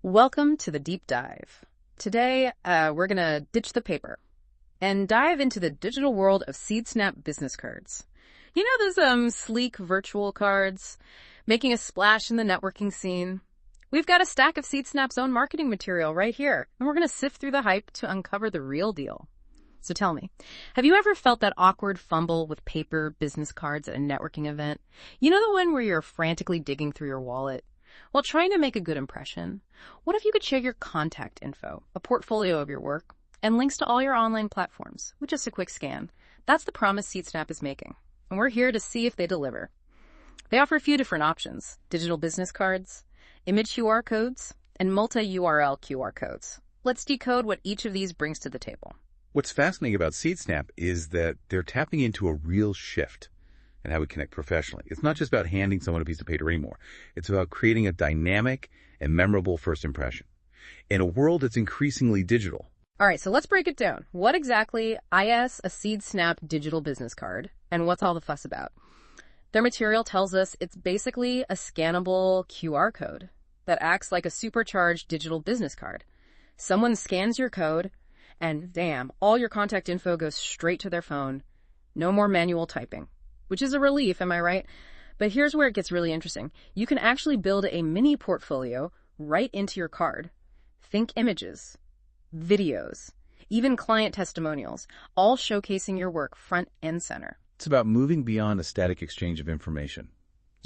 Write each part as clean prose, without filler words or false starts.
Welcome to the deep dive. Today, we're going to ditch the paper and dive into the digital world of SeedSnap business cards. You know those sleek virtual cards making a splash in the networking scene? We've got a stack of SeedSnap's own marketing material right here, and we're going to sift through the hype to uncover the real deal. So tell me, have you ever felt that awkward fumble with paper business cards at a networking event? You know the one where you're frantically digging through your wallet? While trying to make a good impression, what if you could share your contact info, a portfolio of your work, and links to all your online platforms with just a quick scan? That's the promise SeedSnap is making, and we're here to see if they deliver. They offer a few different options: digital business cards, image QR codes, and multi-URL QR codes. Let's decode what each of these brings to the table. What's fascinating about SeedSnap is that they're tapping into a real shift in how we connect professionally. It's not just about handing someone a piece of paper anymore. It's about creating a dynamic and memorable first impression in a world that's increasingly digital. All right, so let's break it down. What exactly is a SeedSnap digital business card, and what's all the fuss about? Their material tells us it's basically a scannable QR code that acts like a supercharged digital business card. Someone scans your code, and damn, all your contact info goes straight to their phone. No more manual typing, which is a relief, am I right? But here's where it gets really interesting. You can actually build a mini portfolio right into your card. Think images, videos, even client testimonials, all showcasing your work front and center. It's about moving beyond a static exchange of information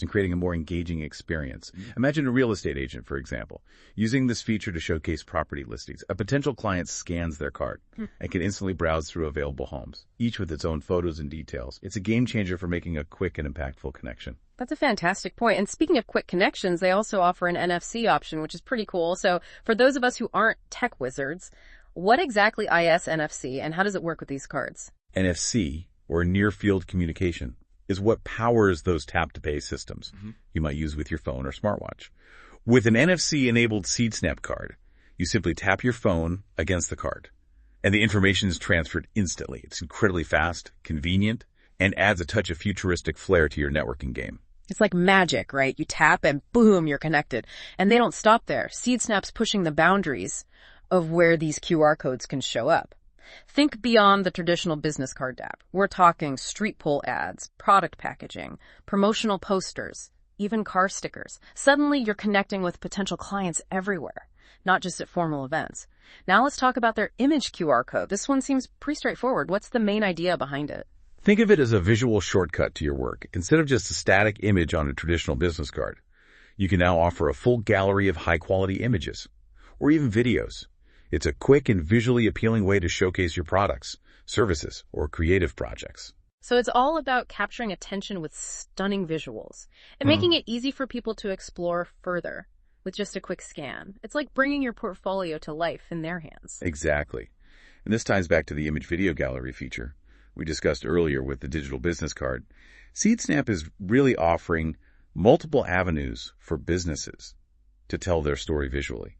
and creating a more engaging experience. Imagine a real estate agent, for example, using this feature to showcase property listings. A potential client scans their card and can instantly browse through available homes, each with its own photos and details. It's a game changer for making a quick and impactful connection. That's a fantastic point. And speaking of quick connections, they also offer an NFC option, which is pretty cool. So for those of us who aren't tech wizards, what exactly is NFC and how does it work with these cards? NFC, or near field communication, is what powers those tap-to-pay systems you might use with your phone or smartwatch. With an NFC-enabled SeedSnap card, you simply tap your phone against the card, and the information is transferred instantly. It's incredibly fast, convenient, and adds a touch of futuristic flair to your networking game. It's like magic, right? You tap and boom, you're connected. And they don't stop there. SeedSnap's pushing the boundaries of where these QR codes can show up. Think beyond the traditional business card app. We're talking street pole ads, product packaging, promotional posters, even car stickers. Suddenly, you're connecting with potential clients everywhere, not just at formal events. Now let's talk about their image QR code. This one seems pretty straightforward. What's the main idea behind it? Think of it as a visual shortcut to your work. Instead of just a static image on a traditional business card, you can now offer a full gallery of high-quality images, or even videos. It's a quick and visually appealing way to showcase your products, services, or creative projects. So it's all about capturing attention with stunning visuals and making it easy for people to explore further with just a quick scan. It's like bringing your portfolio to life in their hands. Exactly. And this ties back to the image video gallery feature we discussed earlier with the digital business card. SeedSnap is really offering multiple avenues for businesses to tell their story visually,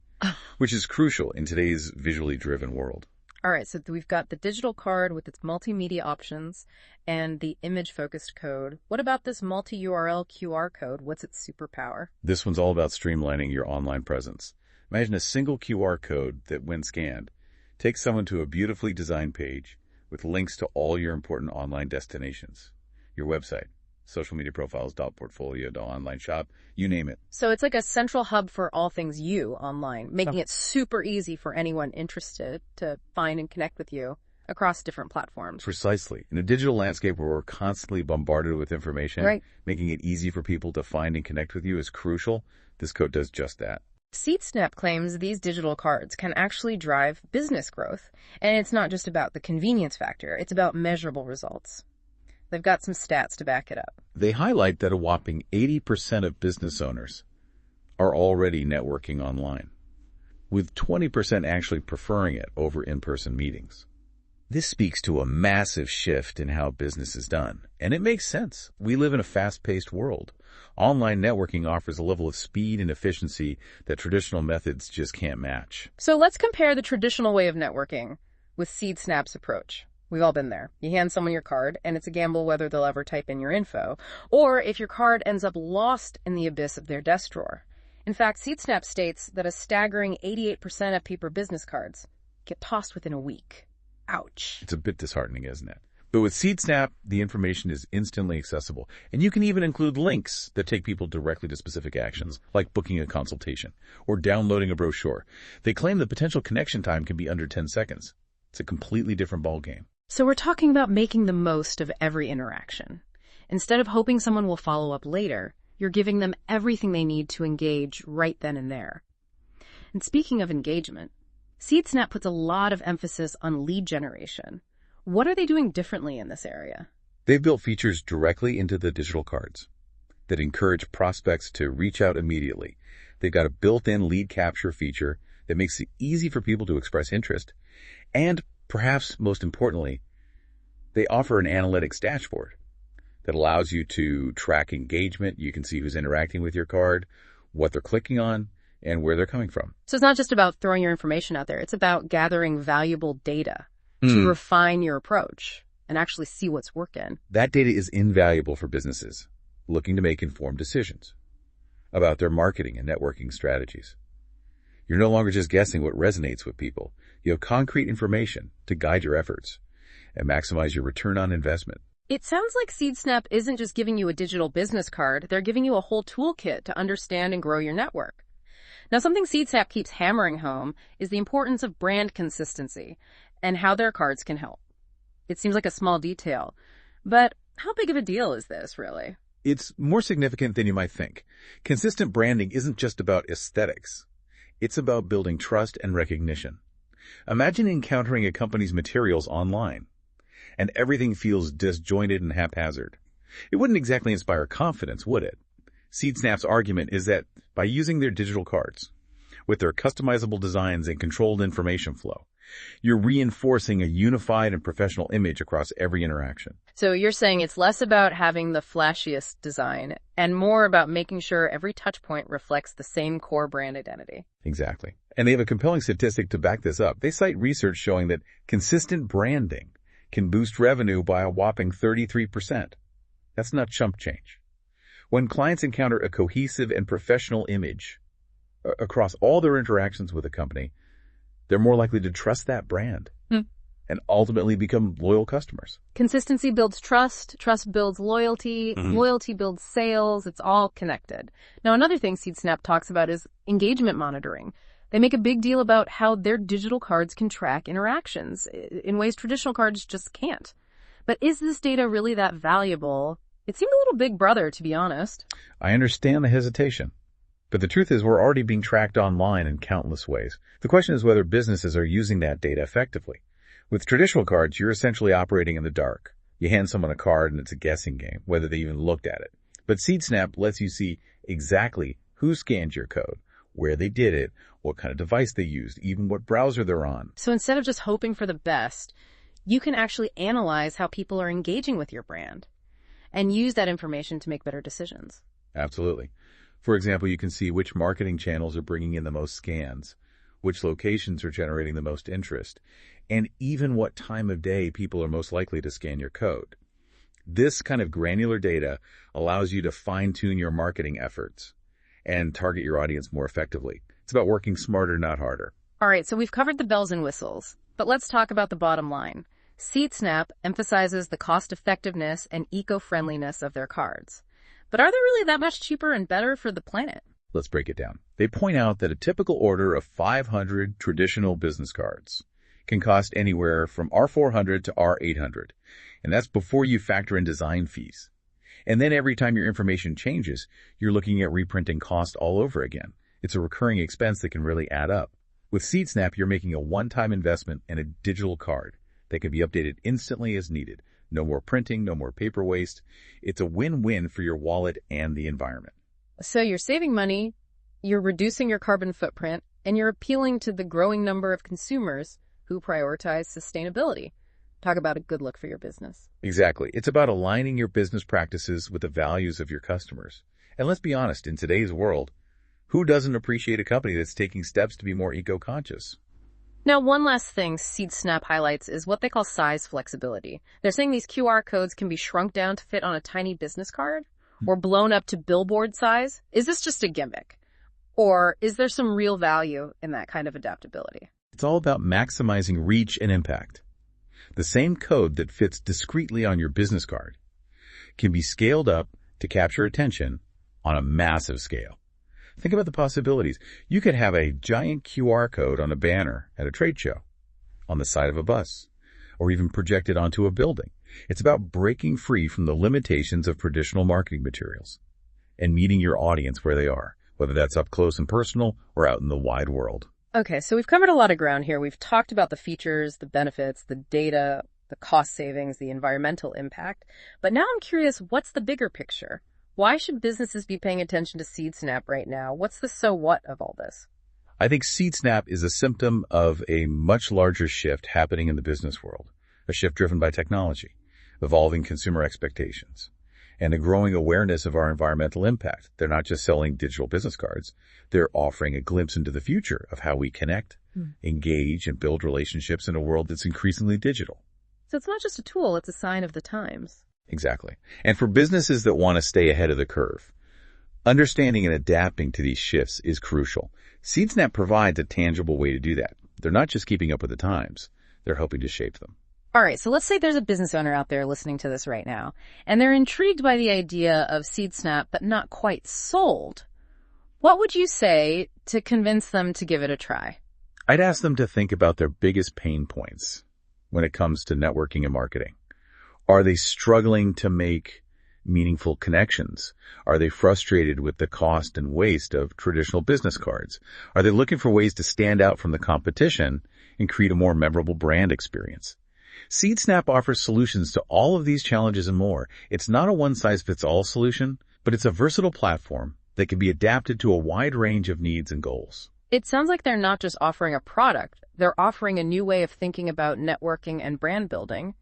which is crucial in today's visually driven world. All right, so we've got the digital card with its multimedia options and the image-focused code. What about this multi-URL QR code? What's its superpower? This one's all about streamlining your online presence. Imagine a single QR code that, when scanned, takes someone to a beautifully designed page with links to all your important online destinations, your website, social media profiles, portfolio, online shop, you name it. So it's like a central hub for all things you online, making it super easy for anyone interested to find and connect with you across different platforms. Precisely. In a digital landscape where we're constantly bombarded with information, making it easy for people to find and connect with you is crucial. This code does just that. SeedSnap claims these digital cards can actually drive business growth. And it's not just about the convenience factor, it's about measurable results. They've got some stats to back it up. They highlight that a whopping 80% of business owners are already networking online, with 20% actually preferring it over in-person meetings. This speaks to a massive shift in how business is done, and it makes sense. We live in a fast-paced world. Online networking offers a level of speed and efficiency that traditional methods just can't match. So let's compare the traditional way of networking with SeedSnap's approach. We've all been there. You hand someone your card, and it's a gamble whether they'll ever type in your info, or if your card ends up lost in the abyss of their desk drawer. In fact, SeedSnap states that a staggering 88% of paper business cards get tossed within a week. Ouch. It's a bit disheartening, isn't it? But with SeedSnap, the information is instantly accessible, and you can even include links that take people directly to specific actions, like booking a consultation or downloading a brochure. They claim the potential connection time can be under 10 seconds. It's a completely different ballgame. So we're talking about making the most of every interaction. Instead of hoping someone will follow up later, you're giving them everything they need to engage right then and there. And speaking of engagement, SeedSnap puts a lot of emphasis on lead generation. What are they doing differently in this area? They've built features directly into the digital cards that encourage prospects to reach out immediately. They've got a built-in lead capture feature that makes it easy for people to express interest. And perhaps most importantly, they offer an analytics dashboard that allows you to track engagement. You can see who's interacting with your card, what they're clicking on, and where they're coming from. So it's not just about throwing your information out there. It's about gathering valuable data to refine your approach and actually see what's working. That data is invaluable for businesses looking to make informed decisions about their marketing and networking strategies. You're no longer just guessing what resonates with people. You have concrete information to guide your efforts and maximize your return on investment. It sounds like SeedSnap isn't just giving you a digital business card. They're giving you a whole toolkit to understand and grow your network. Now, something SeedSnap keeps hammering home is the importance of brand consistency and how their cards can help. It seems like a small detail, but how big of a deal is this, really? It's more significant than you might think. Consistent branding isn't just about aesthetics. It's about building trust and recognition. Imagine encountering a company's materials online, and everything feels disjointed and haphazard. It wouldn't exactly inspire confidence, would it? SeedSnap's argument is that by using their digital cards, with their customizable designs and controlled information flow, you're reinforcing a unified and professional image across every interaction. So you're saying it's less about having the flashiest design and more about making sure every touch point reflects the same core brand identity. Exactly. And they have a compelling statistic to back this up. They cite research showing that consistent branding can boost revenue by a whopping 33%. That's not chump change. When clients encounter a cohesive and professional image across all their interactions with a company, they're more likely to trust that brand and ultimately become loyal customers. Consistency builds trust, trust builds loyalty, loyalty builds sales. It's all connected. Now, another thing SeedSnap talks about is engagement monitoring. They make a big deal about how their digital cards can track interactions in ways traditional cards just can't. But is this data really that valuable? It seemed a little big brother, to be honest. I understand the hesitation. But the truth is we're already being tracked online in countless ways. The question is whether businesses are using that data effectively. With traditional cards, you're essentially operating in the dark. You hand someone a card and it's a guessing game, whether they even looked at it. But SeedSnap lets you see exactly who scanned your code, where they did it, what kind of device they used, even what browser they're on. So instead of just hoping for the best, you can actually analyze how people are engaging with your brand and use that information to make better decisions. Absolutely. For example, you can see which marketing channels are bringing in the most scans, which locations are generating the most interest, and even what time of day people are most likely to scan your code. This kind of granular data allows you to fine-tune your marketing efforts and target your audience more effectively. It's about working smarter, not harder. All right, so we've covered the bells and whistles, but let's talk about the bottom line. SeedSnap emphasizes the cost-effectiveness and eco-friendliness of their cards. But are they really that much cheaper and better for the planet? Let's break it down. They point out that a typical order of 500 traditional business cards can cost anywhere from R400 to R800, and that's before you factor in design fees. And then every time your information changes, you're looking at reprinting cost all over again. It's a recurring expense that can really add up. With SeedSnap, you're making a one-time investment in a digital card that can be updated instantly as needed. No more printing, no more paper waste. It's a win-win for your wallet and the environment. So you're saving money, you're reducing your carbon footprint, and you're appealing to the growing number of consumers who prioritize sustainability. Talk about a good look for your business. Exactly. It's about aligning your business practices with the values of your customers. And let's be honest, in today's world, who doesn't appreciate a company that's taking steps to be more eco-conscious? Now, one last thing SeedSnap highlights is what they call size flexibility. They're saying these QR codes can be shrunk down to fit on a tiny business card or blown up to billboard size. Is this just a gimmick? Or is there some real value in that kind of adaptability? It's all about maximizing reach and impact. The same code that fits discreetly on your business card can be scaled up to capture attention on a massive scale. Think about the possibilities. You could have a giant QR code on a banner at a trade show, on the side of a bus, or even projected onto a building. It's about breaking free from the limitations of traditional marketing materials and meeting your audience where they are, whether that's up close and personal or out in the wide world. Okay, so we've covered a lot of ground here. We've talked about the features, the benefits, the data, the cost savings, the environmental impact. But now I'm curious, what's the bigger picture? Why should businesses be paying attention to SeedSnap right now? What's the so what of all this? I think SeedSnap is a symptom of a much larger shift happening in the business world, a shift driven by technology, evolving consumer expectations, and a growing awareness of our environmental impact. They're not just selling digital business cards. They're offering a glimpse into the future of how we connect, engage, and build relationships in a world that's increasingly digital. So it's not just a tool, it's a sign of the times. Exactly. And for businesses that want to stay ahead of the curve, understanding and adapting to these shifts is crucial. SeedSnap provides a tangible way to do that. They're not just keeping up with the times. They're helping to shape them. All right, so let's say there's a business owner out there listening to this right now, and they're intrigued by the idea of SeedSnap, but not quite sold. What would you say to convince them to give it a try? I'd ask them to think about their biggest pain points when it comes to networking and marketing. Are they struggling to make meaningful connections? Are they frustrated with the cost and waste of traditional business cards? Are they looking for ways to stand out from the competition and create a more memorable brand experience? SeedSnap offers solutions to all of these challenges and more. It's not a one-size-fits-all solution, but it's a versatile platform that can be adapted to a wide range of needs and goals. It sounds like they're not just offering a product, they're offering a new way of thinking about networking and brand building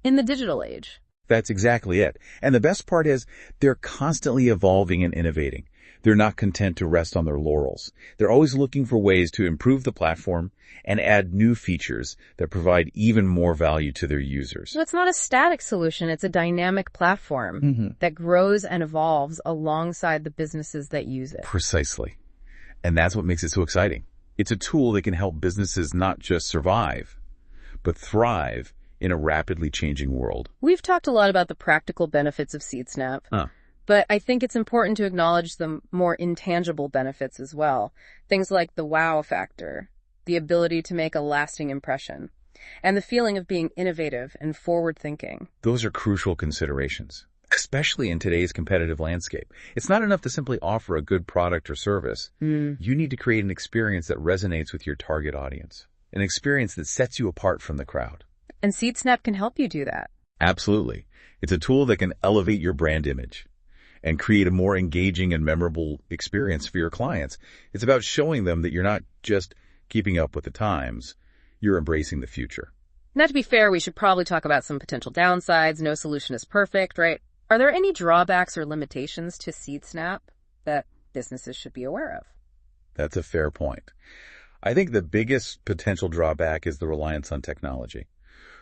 in the digital age. That's exactly it. And the best part is they're constantly evolving and innovating. They're not content to rest on their laurels. They're always looking for ways to improve the platform and add new features that provide even more value to their users. So it's not a static solution, it's a dynamic platform that grows and evolves alongside the businesses that use it. Precisely. And that's what makes it so exciting. It's a tool that can help businesses not just survive, but thrive in a rapidly changing world. We've talked a lot about the practical benefits of SeedSnap, but I think it's important to acknowledge the more intangible benefits as well. Things like the wow factor, the ability to make a lasting impression, and the feeling of being innovative and forward-thinking. Those are crucial considerations, especially in today's competitive landscape. It's not enough to simply offer a good product or service. You need to create an experience that resonates with your target audience, an experience that sets you apart from the crowd. And SeedSnap can help you do that. Absolutely. It's a tool that can elevate your brand image and create a more engaging and memorable experience for your clients. It's about showing them that you're not just keeping up with the times, you're embracing the future. Now, to be fair, we should probably talk about some potential downsides. No solution is perfect, right? Are there any drawbacks or limitations to SeedSnap that businesses should be aware of? That's a fair point. I think the biggest potential drawback is the reliance on technology.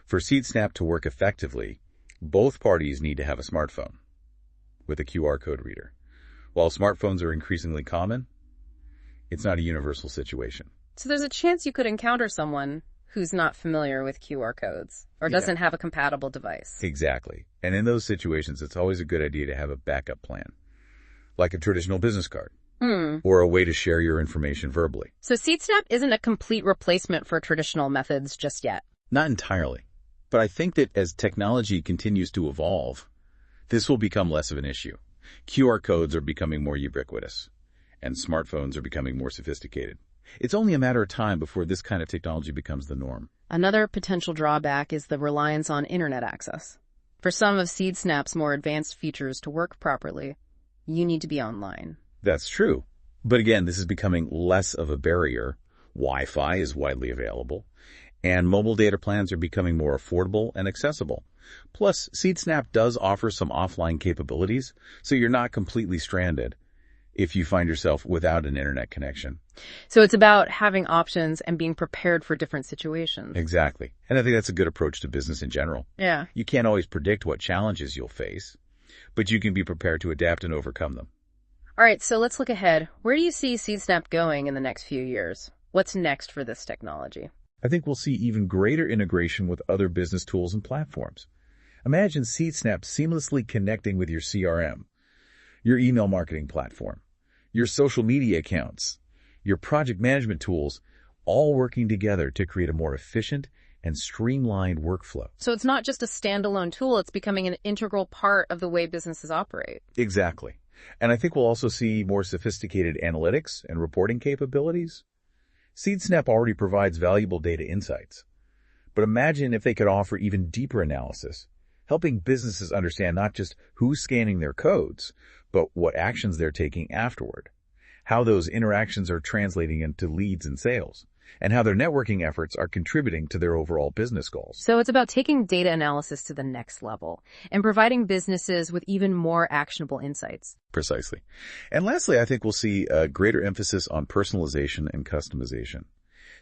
For SeedSnap to work effectively, both parties need to have a smartphone with a QR code reader. While smartphones are increasingly common, it's not a universal situation. So there's a chance you could encounter someone who's not familiar with QR codes or doesn't have a compatible device. Exactly. And in those situations, it's always a good idea to have a backup plan, like a traditional business card or a way to share your information verbally. So SeedSnap isn't a complete replacement for traditional methods just yet. Not entirely. But I think that as technology continues to evolve, this will become less of an issue. QR codes are becoming more ubiquitous, and smartphones are becoming more sophisticated. It's only a matter of time before this kind of technology becomes the norm. Another potential drawback is the reliance on internet access. For some of SeedSnap's more advanced features to work properly, you need to be online. That's true. But again, this is becoming less of a barrier. Wi-Fi is widely available, and mobile data plans are becoming more affordable and accessible. Plus, SeedSnap does offer some offline capabilities, so you're not completely stranded if you find yourself without an internet connection. So it's about having options and being prepared for different situations. Exactly. And I think that's a good approach to business in general. Yeah. You can't always predict what challenges you'll face, but you can be prepared to adapt and overcome them. All right, so let's look ahead. Where do you see SeedSnap going in the next few years? What's next for this technology? I think we'll see even greater integration with other business tools and platforms. Imagine SeedSnap seamlessly connecting with your CRM, your email marketing platform, your social media accounts, your project management tools, all working together to create a more efficient and streamlined workflow. So it's not just a standalone tool, it's becoming an integral part of the way businesses operate. Exactly. And I think we'll also see more sophisticated analytics and reporting capabilities. SeedSnap already provides valuable data insights. But imagine if they could offer even deeper analysis, helping businesses understand not just who's scanning their codes, but what actions they're taking afterward, how those interactions are translating into leads and sales, and how their networking efforts are contributing to their overall business goals. So it's about taking data analysis to the next level and providing businesses with even more actionable insights. Precisely. And lastly, I think we'll see a greater emphasis on personalization and customization.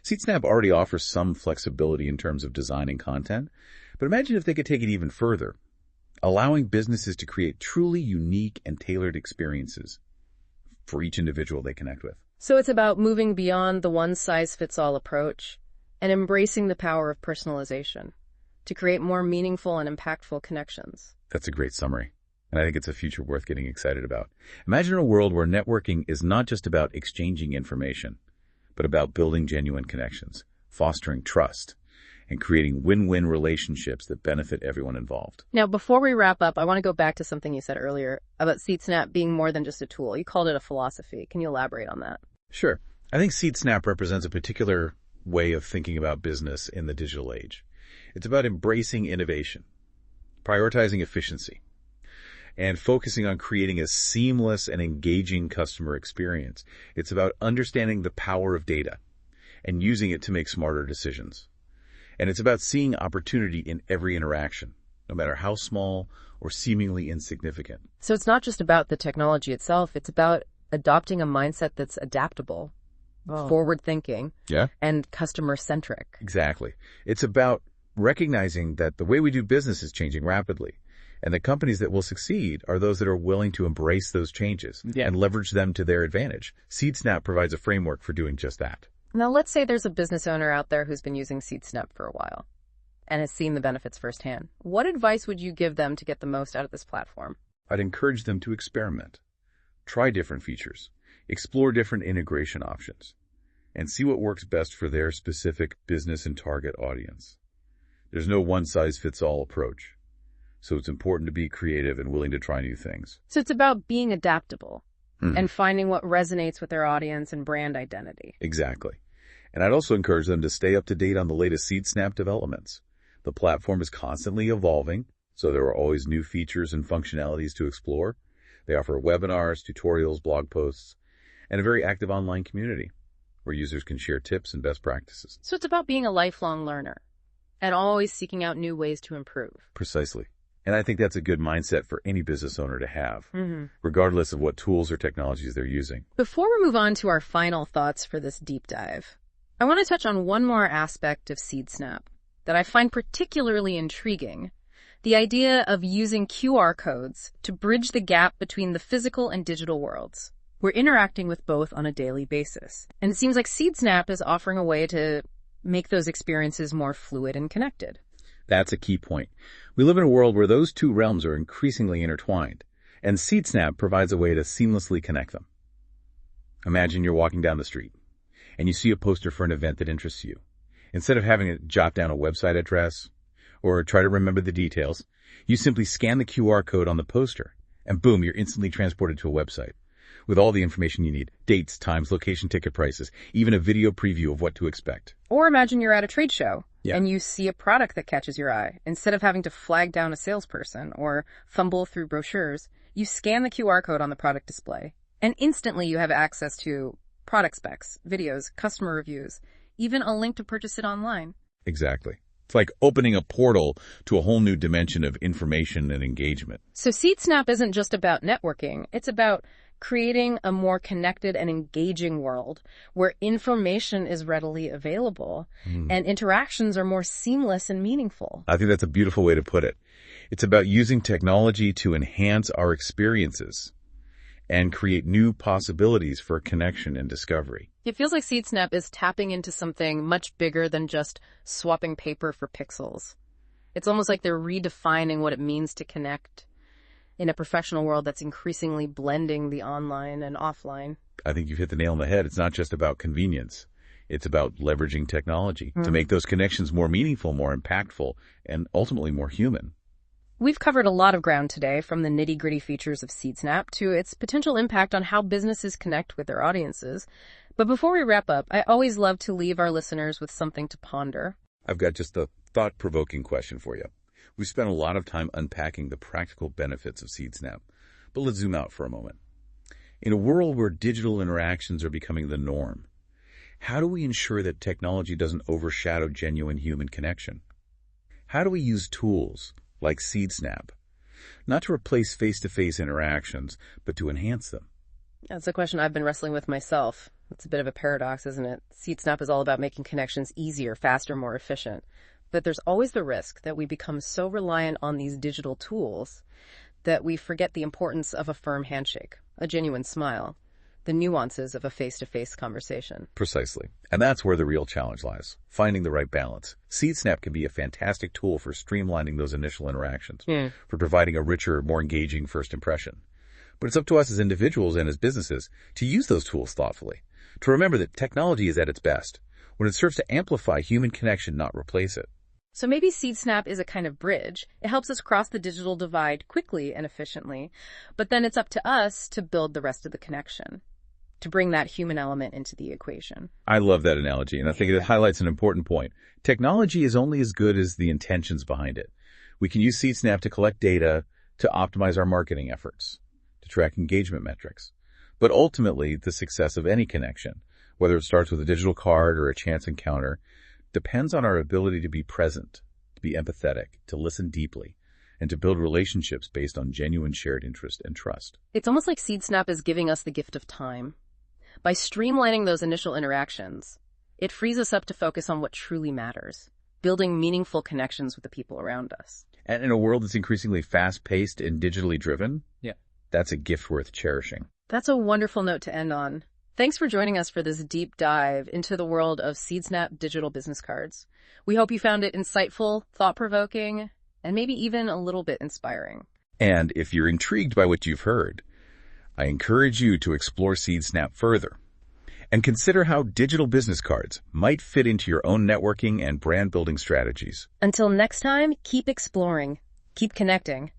SeedSnap already offers some flexibility in terms of designing content, but imagine if they could take it even further, allowing businesses to create truly unique and tailored experiences for each individual they connect with. So it's about moving beyond the one-size-fits-all approach and embracing the power of personalization to create more meaningful and impactful connections. That's a great summary, and I think it's a future worth getting excited about. Imagine a world where networking is not just about exchanging information, but about building genuine connections, fostering trust, and creating win-win relationships that benefit everyone involved. Now, before we wrap up, I want to go back to something you said earlier about SeedSnap being more than just a tool. You called it a philosophy. Can you elaborate on that? Sure. I think SeedSnap represents a particular way of thinking about business in the digital age. It's about embracing innovation, prioritizing efficiency, and focusing on creating a seamless and engaging customer experience. It's about understanding the power of data and using it to make smarter decisions. And it's about seeing opportunity in every interaction, no matter how small or seemingly insignificant. So it's not just about the technology itself, it's about adopting a mindset that's adaptable, forward-thinking, and customer-centric. Exactly. It's about recognizing that the way we do business is changing rapidly, and the companies that will succeed are those that are willing to embrace those changes and leverage them to their advantage. SeedSnap provides a framework for doing just that. Now, let's say there's a business owner out there who's been using SeedSnap for a while and has seen the benefits firsthand. What advice would you give them to get the most out of this platform? I'd encourage them to experiment, try different features, explore different integration options, and see what works best for their specific business and target audience. There's no one-size-fits-all approach, so it's important to be creative and willing to try new things. So it's about being adaptable and finding what resonates with their audience and brand identity. Exactly. And I'd also encourage them to stay up to date on the latest SeedSnap developments. The platform is constantly evolving, so there are always new features and functionalities to explore. They offer webinars, tutorials, blog posts, and a very active online community where users can share tips and best practices. So it's about being a lifelong learner and always seeking out new ways to improve. Precisely. And I think that's a good mindset for any business owner to have, regardless of what tools or technologies they're using. Before we move on to our final thoughts for this deep dive, I want to touch on one more aspect of SeedSnap that I find particularly intriguing: the idea of using QR codes to bridge the gap between the physical and digital worlds. We're interacting with both on a daily basis, and it seems like SeedSnap is offering a way to make those experiences more fluid and connected. That's a key point. We live in a world where those two realms are increasingly intertwined, and SeedSnap provides a way to seamlessly connect them. Imagine you're walking down the street, and you see a poster for an event that interests you. Instead of having to jot down a website address or try to remember the details, you simply scan the QR code on the poster, and boom, you're instantly transported to a website with all the information you need: dates, times, location, ticket prices, even a video preview of what to expect. Or imagine you're at a trade show and you see a product that catches your eye. Instead of having to flag down a salesperson or fumble through brochures, you scan the QR code on the product display, and instantly you have access to product specs, videos, customer reviews, even a link to purchase it online. Exactly. It's like opening a portal to a whole new dimension of information and engagement. So SeedSnap isn't just about networking. It's about creating a more connected and engaging world where information is readily available and interactions are more seamless and meaningful. I think that's a beautiful way to put it. It's about using technology to enhance our experiences and create new possibilities for connection and discovery. It feels like SeedSnap is tapping into something much bigger than just swapping paper for pixels. It's almost like they're redefining what it means to connect in a professional world that's increasingly blending the online and offline. I think you've hit the nail on the head. It's not just about convenience. It's about leveraging technology to make those connections more meaningful, more impactful, and ultimately more human. We've covered a lot of ground today, from the nitty-gritty features of SeedSnap to its potential impact on how businesses connect with their audiences. But before we wrap up, I always love to leave our listeners with something to ponder. I've got just a thought-provoking question for you. We've spent a lot of time unpacking the practical benefits of SeedSnap, but let's zoom out for a moment. In a world where digital interactions are becoming the norm, how do we ensure that technology doesn't overshadow genuine human connection? How do we use tools like SeedSnap, not to replace face-to-face interactions, but to enhance them? That's a question I've been wrestling with myself. It's a bit of a paradox, isn't it? SeedSnap is all about making connections easier, faster, more efficient. But there's always the risk that we become so reliant on these digital tools that we forget the importance of a firm handshake, a genuine smile, the nuances of a face-to-face conversation. Precisely. And that's where the real challenge lies, finding the right balance. SeedSnap can be a fantastic tool for streamlining those initial interactions, for providing a richer, more engaging first impression. But it's up to us as individuals and as businesses to use those tools thoughtfully, to remember that technology is at its best when it serves to amplify human connection, not replace it. So maybe SeedSnap is a kind of bridge. It helps us cross the digital divide quickly and efficiently, but then it's up to us to build the rest of the connection, to bring that human element into the equation. I love that analogy, and I think it highlights an important point. Technology is only as good as the intentions behind it. We can use SeedSnap to collect data, to optimize our marketing efforts, to track engagement metrics. But ultimately, the success of any connection, whether it starts with a digital card or a chance encounter, depends on our ability to be present, to be empathetic, to listen deeply, and to build relationships based on genuine shared interest and trust. It's almost like SeedSnap is giving us the gift of time. By streamlining those initial interactions, it frees us up to focus on what truly matters, building meaningful connections with the people around us. And in a world that's increasingly fast-paced and digitally driven, that's a gift worth cherishing. That's a wonderful note to end on. Thanks for joining us for this deep dive into the world of SeedSnap digital business cards. We hope you found it insightful, thought-provoking, and maybe even a little bit inspiring. And if you're intrigued by what you've heard, I encourage you to explore SeedSnap further and consider how digital business cards might fit into your own networking and brand building strategies. Until next time, keep exploring, keep connecting,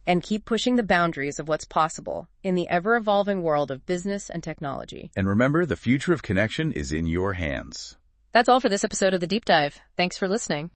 and keep pushing the boundaries of what's possible in the ever-evolving world of business and technology. And remember, the future of connection is in your hands. That's all for this episode of The Deep Dive. Thanks for listening.